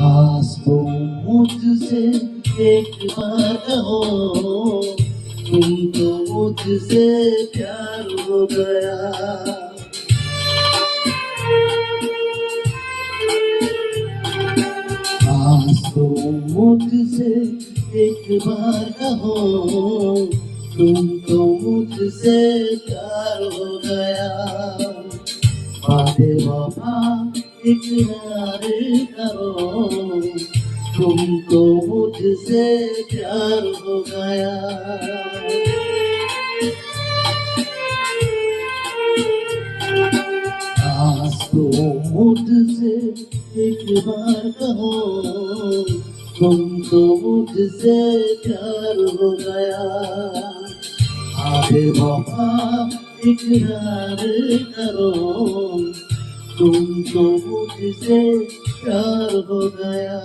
आज तो मुझसे एक बार कहो, तुमको मुझसे प्यार हो गया। आज तो मुझसे एक बार कहो, तुमको मुझसे प्यार हो गया। बातें वफा इकरार करो, तुमको मुझसे प्यार हो गया। आज तो मुझसे एक बार कहो, तुमको मुझसे प्यार हो गया। आगे वफा इकरार करो, तुमको मुझसे प्यार हो गया।